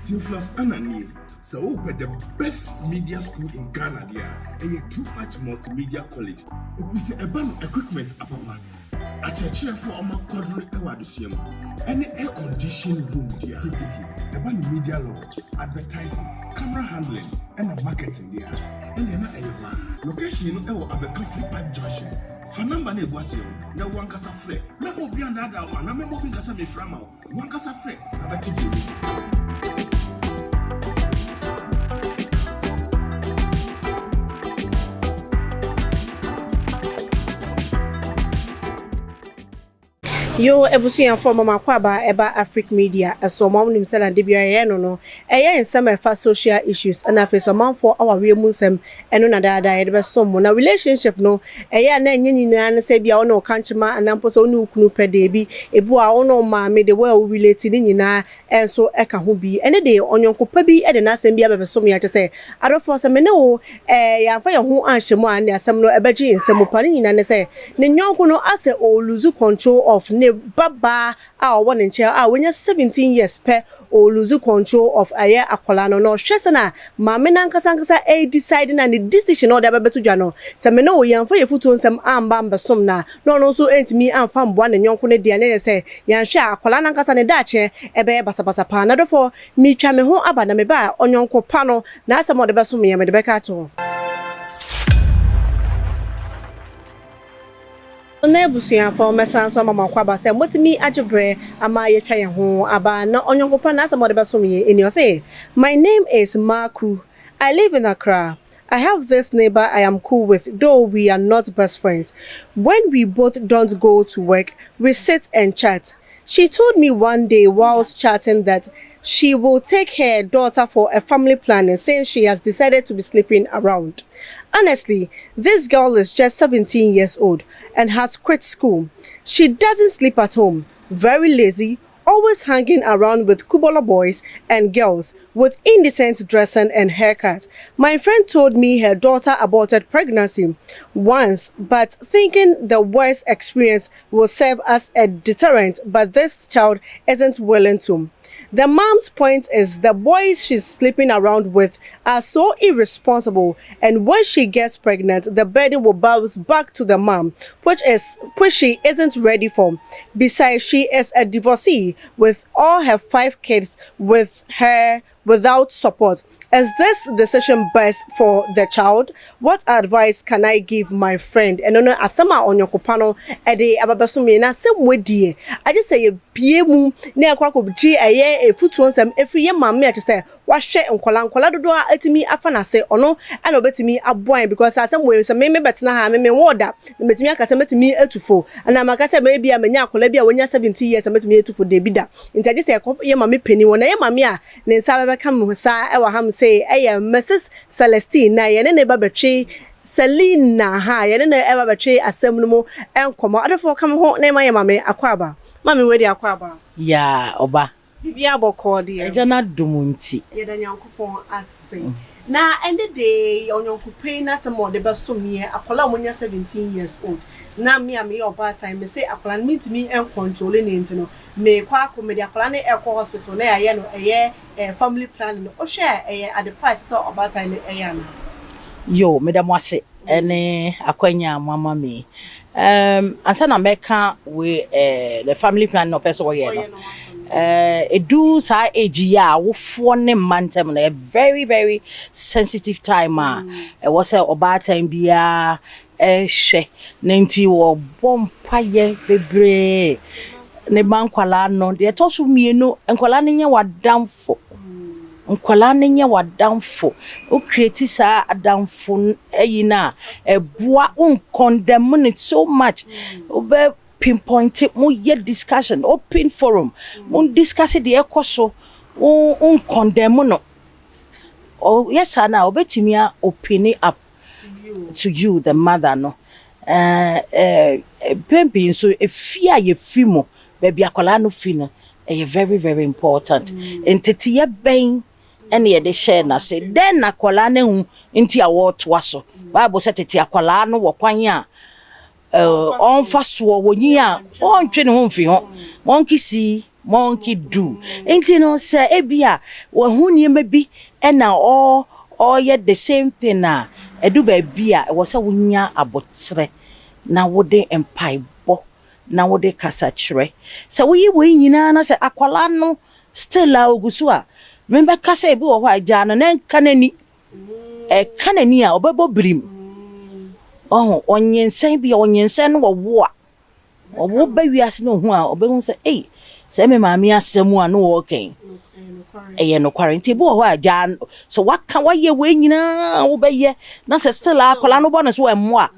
Theophilus Anani, so with the best media school in Ghana there, and a too much multimedia college. If we say a band equipment upon a church for a quadruple awardisium, any air conditioned room there, a band media law, advertising, camera handling, and a marketing there. And then a location of a coffee pipe junction. For number ne boisio, na one casa fre. Na mo bi anda da one, na me mo bi casa me frama. One casa fre, abati di. Yo ebusuyan for mama kwaba eba AfricMedia so mom nim sala de biya no in some of social issues and afi so man for our real musem eno na da e be so mo na relationship no na nyina na se bia ono kanchema anampo so onu kunu pede bi ebu a ono ma me de well relate ni nyina enso eka ho bi ene de onyonkopa bi e de na asem bia be so me ya se adofo se me ne wo ya fa ye ho anhwemu an asem no ebeji nsem pa ni nyina ne se ne nyonko no ase o lose control of Baba one in chair when you're 17 years per or lose control of aye akolano no shesana mama nankasa a deciding and the decision or the betu jano se me no yan for your foot on some amba some na no so ain't me and fam one and yon kone dia ne say yan sha akolana nankasa ne dache ebe basa pa na for me twa me ho aba na me ba onyon ko pa no na asem o de beso me de beka to Nebusia for Messan so mama kwaba say motimi ajebre ama ye twa ye ho aba na onyonkopa na asem o de beso me in your say my name is Marku. I live in Accra. I have this neighbor I am cool with, though we are not best friends. When we both don't go to work, we sit and chat. She told me one day whilst chatting that she will take her daughter for a family planning since she has decided to be sleeping around. Honestly, this girl is just 17 years old and has quit school. She doesn't sleep at home, very lazy, always hanging around with Kubola boys and girls with indecent dressing and haircut. My friend told me her daughter aborted pregnancy once, but thinking the worst experience will serve as a deterrent, but this child isn't willing to. The mom's point is the boys she's sleeping around with are so irresponsible, and when she gets pregnant, the burden will bounce back to the mom, which she isn't ready for. Besides, she is a divorcee with all her 5 kids with her without support. Is this decision best for the child? What advice can I give my friend? And no asama on your kopano ede ababasumi na same way die. I just say piemu na akwa ko bji aye efutu onsam every year mama to say wa hwe nkola dodo atimi afa na say ono ana obetimi aboan because asem we say me betena ha me woda metimi aka say metimi atufo ana maka say me bia manya akola bia wonya 70 years metimi atufo de bida nti ade say ye mama peni wona ye mama a ne nsa bebe kam sa e wa ham say Mrs. Celestine na ye ne ba betwe Selina ha ye ne e ba betwe asem no mo enkomo adefo kam ho na ma ye mama akwaba mama we di akwaba ya oba bibia boko de e jana dumunti ye da nyankopon ase na ende de onyonkopin na se mo de besomie akola monya 17 years old na me oba time me say akola meet me and control ni ntino me kwa komedi akola na e hospital na ya ye no family planning no o hwe at the part so oba time na na yo madam wase ene akwanya mama me ansa na meka we the family planning no person we no edu sa age ya wofo ne mantem na a very very sensitive time e was oba time bia hwe nenti wo bompa ye bebre ne bankwala no de tosu mienu enkwala ne nya wadamfo nkwala ne nya wadamfo o create sa adamfo eyina eboa un condemn it so much obe pinpoint it mo ye discussion open forum mo discuss the ekoso un condemn no oh yes na obetimi a open it up to you the mother no baby so efia ye frimo baby akola no fi no very very important entity ye ben ene ye de share na say then akola ne hu nti awo to aso bible say tete akola no wo kwan a on fa so wo nyi a on twe ne ho mfi ho won kisi monkey do enti no say ebia wo hu niema bi na all yet the same thing na edu ba bia wo say wonya abotre na wode empaibo na wode kasachre say woyi we nyina na say akwala no still a ogusu a membe kasa ebi wo ho agya no na kanani kanani a obebo brim onyensen bi onyensen no wo a owo ba wiase no hu a obehu say say me maami asemu a no wo ken no quarantine bo ho agya so waka waye we nyina wo be ye na say still akola no bo no so emo a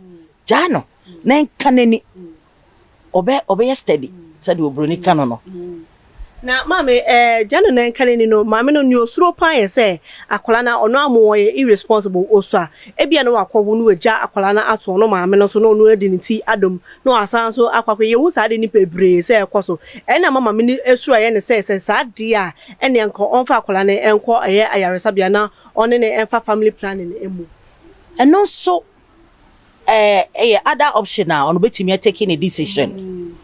gya no na kanani obe steady said we broni kano no na mame jano na kanani no mame no nyosuro pan say akola na ono amoye irresponsible oso a bia no akwo no agya akola na ato no mame no so no no adi ni ti adom no asan so akwakwe ye hu sa de ni pebre say ekoso na mama me ni esuro ye ne say sa de a ene enko onfa akola na enko aye ayaresa bia na one ne enfa family planning emu and so other option now on betimi taking a decision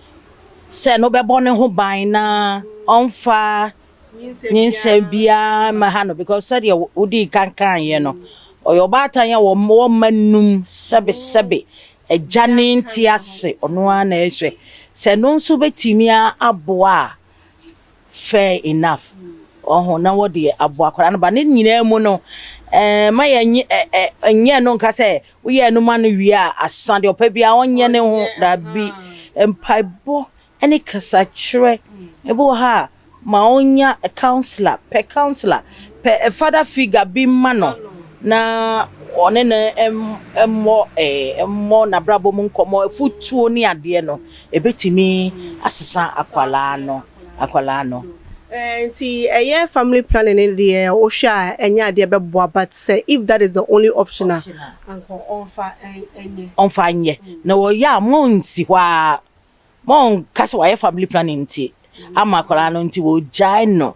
say no be born ho ban na onfa nyinse bia mahano because said you udi kankan ye no oyo batan ye wo manum sebe jane ntiase ono ana ehwe say no nso betimi aboa fair enough oho na wo de aboa kwara no ba ne nyina mu no ma ye nye no nka say wo ye no ma no wi a asande opa bia onye ne ho da bi empaibo any kasachre ebo ha ma onya a counselor per father figure bi mano na one na emmo na brabo mu nkomo futuo ni ade no ebetimi asesa akwala no nti family planning in the osha enya ade beboa but say if that is the only option anko onfa enye na wo ya monsi hwa mon kase wa family planning nti amakola no nti wo jai no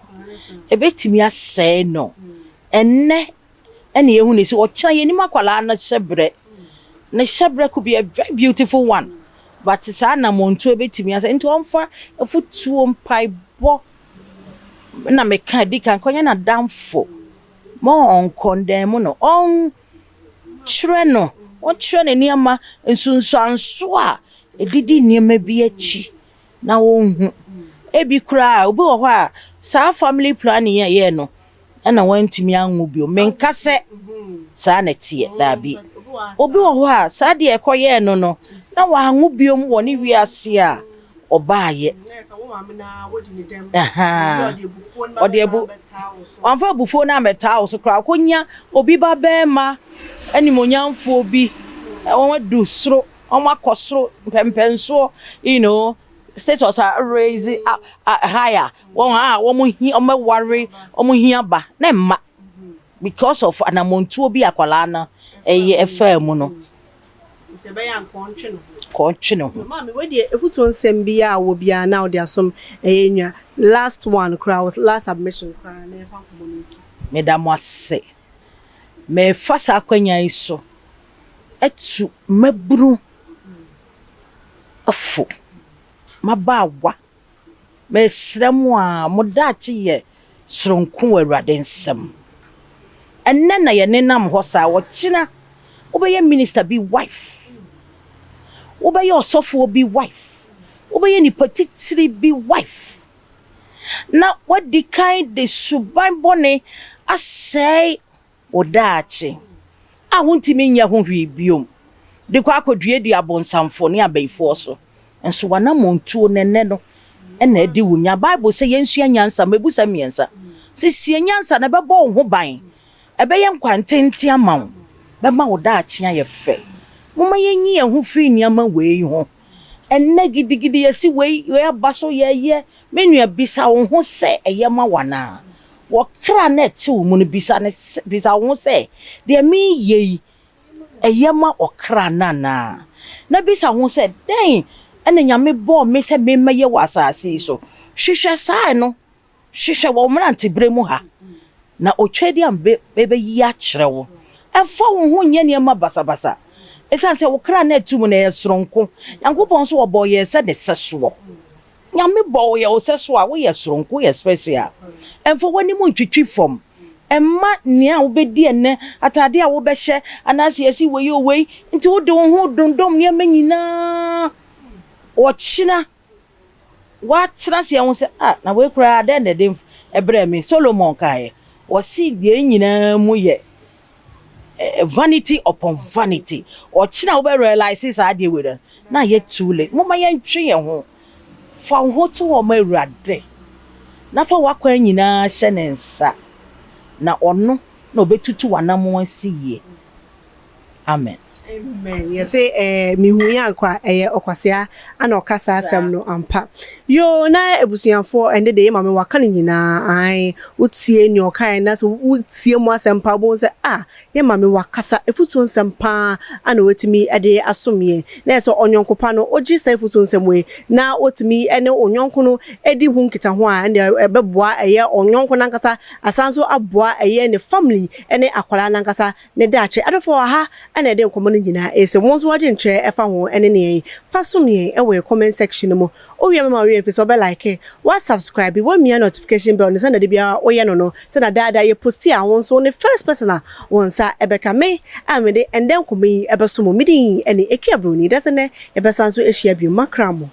ebetimi asɛ no enne yehu ne si o kira ye ni makola na hyebre could be a very beautiful one but sa na monto ebetimi asɛ nti onfa afutuo mpaibo na meka di kan konya na damfo mo on condemn no on kyerɛ no o kyerɛ ne niama nsunsuanso a edidi niema bi achi na wo hu ebi kura obi wo a sa family planning ye no na wantimi anwo bi o menka se sa na tie da bi obi wo a sa de ekoye no na wa anwo bi om wo ne wiase a obaaye onfa bufo na meta so kra konya obi ba be ma animonyamfo obi won du sro on akosro pempenso status are raise higher one worry here ba na ma because of anamontu obi akwala na efa mu no nti be ya kontwe no mama we dey efuto nsem bia wo bia na wo dey asom enwa last one crowd last submission crowd na fa komonisi medam ase me fasa akwanya iso etu maburu afo mabawa mesremu a modachi ye sronku awurade nsem enne na ye nenam hosa wo kina obeye minister be wife obeye osofo be wife obeye ni patitiri be wife na what the kind de suban bone asay odachi a wontimi nya ho hwi biom de kwa akodue di abonsamfo ne abaifo so enso wana montuo nenne no na edi wonya bible say yensua nyansa mebusa miensa sisie nyansa na bebo ho ban ebeye nkwantenti amawo bema wodachi ayefe moma yenyi ye ho firi niama wei ho enne gidigidi yesi wei abaso ye menua bisa wo ho se eyema wana wo kra na ti wo mu no bisa wo se de mi ye eyema okra na bisa wo se den ene nyame bo me se me maye wasase so hwehwe sai no hwehwe wo mrante bremu ha na otwedi ambe bebe yi a kire wo efo wo ho nya niam basabasa esan se wo kra na atu mu na yesronko yankopon so wo boye se de seso nyame bo ye wo seso a wo ye soronko ye special emfo wani mu ntwitwi fom emma nia wo bedi ene atade a wo behye anase yesi we we nti wo de wo ho dondom ne manyina wo china what trans ye wo se na we kura den de ebre me Solomon kai wo si de nyina mu ye vanity upon vanity or china wo be realize is ade we den na ye too late mo ma ye ntwe ye ho fa ho to wo ma urade na fa wakwa nyina hye ne nsa na ono na obetutu wanamo asiye amen. Amen. You say mi huya kwa okwasea ana okasa asem no ampa. Yo na ebusuanfo ende de ma me waka ne nyina ai utie ni okai na so utie mu asem pa bo se ye ma me wakasa efutu nsem pa ana wetimi ede asomye na so onyonkopa no oji sa efutu nsem we na otimi ene onyonko no edi hu nkita ho a ende ebeboa eye onyonko nankasa asanso aboa eye ne family ene akwala nankasa ne dache adofo ha ana ede nkomo nyina ese mo so wade nche efa ho ene ne fasomye ewe comment section mo o wi ma wi so be like what subscribe wo mi notification bell ne send de bia o ye no se na dada ye posti a won so ne first person a won sa ebeka me amede and then komi ebeso mo midi ene ekiabroni dase ne ebesan so ehia bi makramo